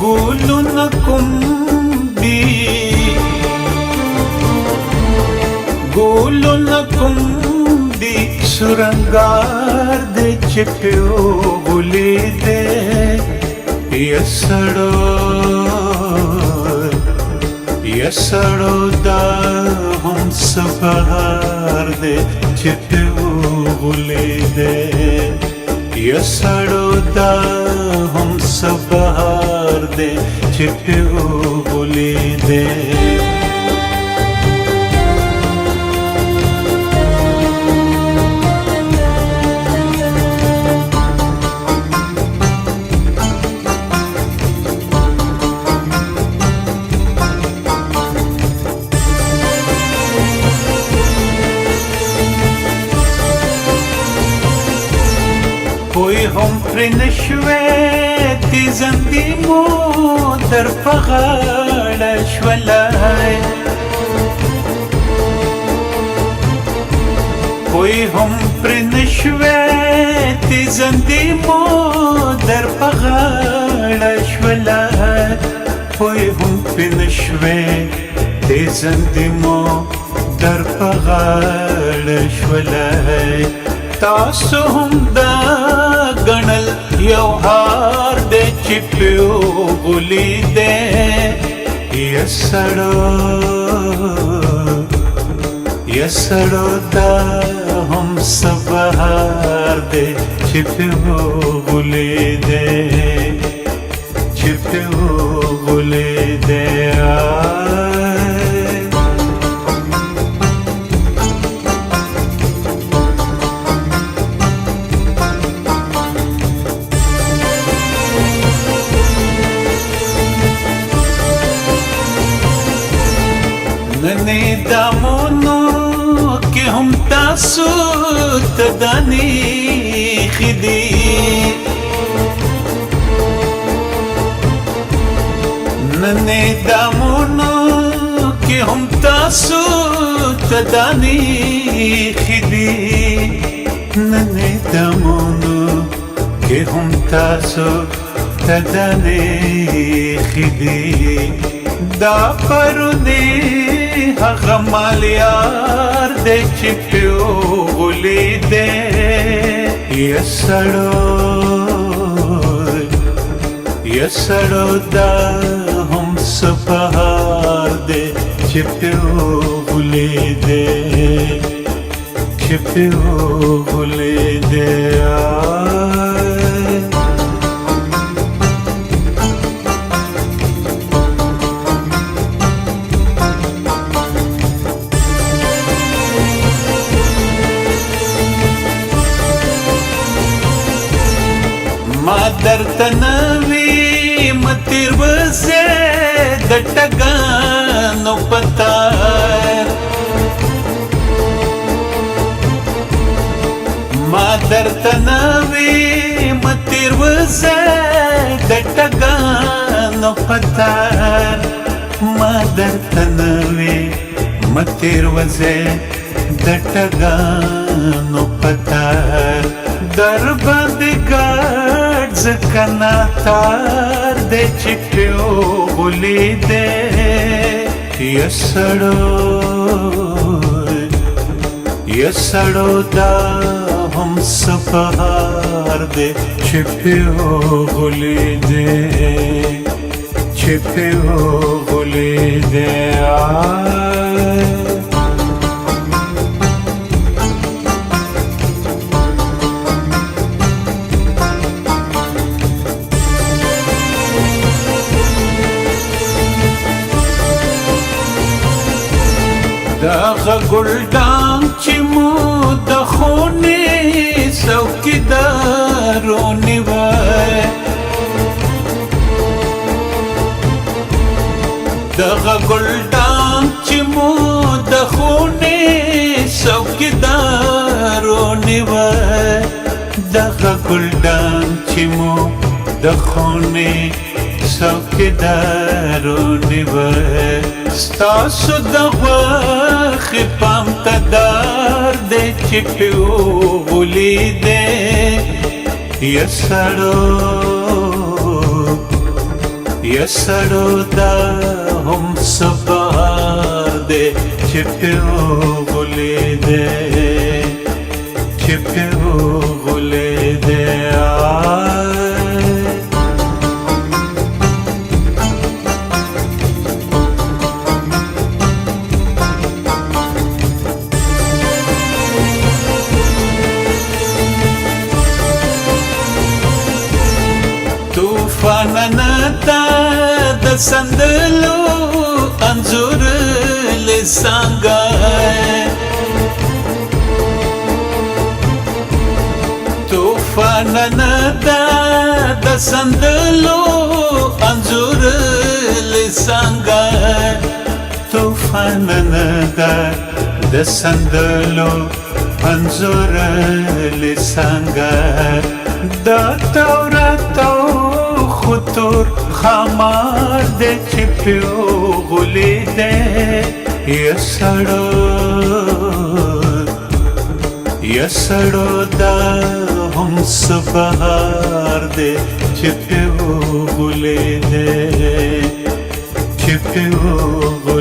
ګلونه کوم دي ګلونه کوم دي سرنګار دې چې پیو ولې دې یسړو دا هم سبهار دې چې پیو ولې دې یسړو دا هم سبهار دې چې پیو ولې دې پوی هم پر نشوه تیزندی مو در پغاړه شولای پوی هم پر نشوه تیزندی مو در پغاړه شولای پوی هم پر نشوه تیزندی مو در پغاړه شولای تاسو هم دا ګڼل یو هار دې چې پیو ولې دې یسړو دا هم سبهار دې چې پیو ولې دې چې پیو ولې دې ننی دامونو کې هم تاسو تدانی خدي ننی دامونو کې هم تاسو تدانی خدي ننی دامونو کې هم تاسو تدانی خدي دا پرونی هغه مالیار دې چې پیو ولې دې یسړو دا هم سبهار دې چې پیو ولې دې چې پیو ولې دې ما درته نوي متیر وزه د ټګانو پتا ما درته نوي متیر وزه د ټګانو پتا ما درته نوي متیر وزه د ټګانو پتا در باندې ګډ ځکنا تار دې چې پیو ولې دې یسړو دا هم سبهار دې چې پیو ولې دې چې پیو ولې دې دغه ګلدان چې مو د خونې څوکیدارو نیوی دغه ګلدان چې مو د خونې څوکیدارو نیوی دغه ګلدان چې مو د خونې څوکیدارو نیوی ستاسو د غوښې پام ته دار دی چې پیو ولې دی यसड़ो दा हम सबहार दे छिप्यो गुले दे छिप्यो गुले दे तूफान नता द संदलो अंजुर ले सांगा तूफान नता द संदलो अंजुर ले सांगा तूफान नता द संदलो अंजुर ले सांगा दा तौरातो खुतुर खामार दे छिप्यो गुले दे यसड़ो दा हम सबहार दे छिप्यो गुले दे छिप्यो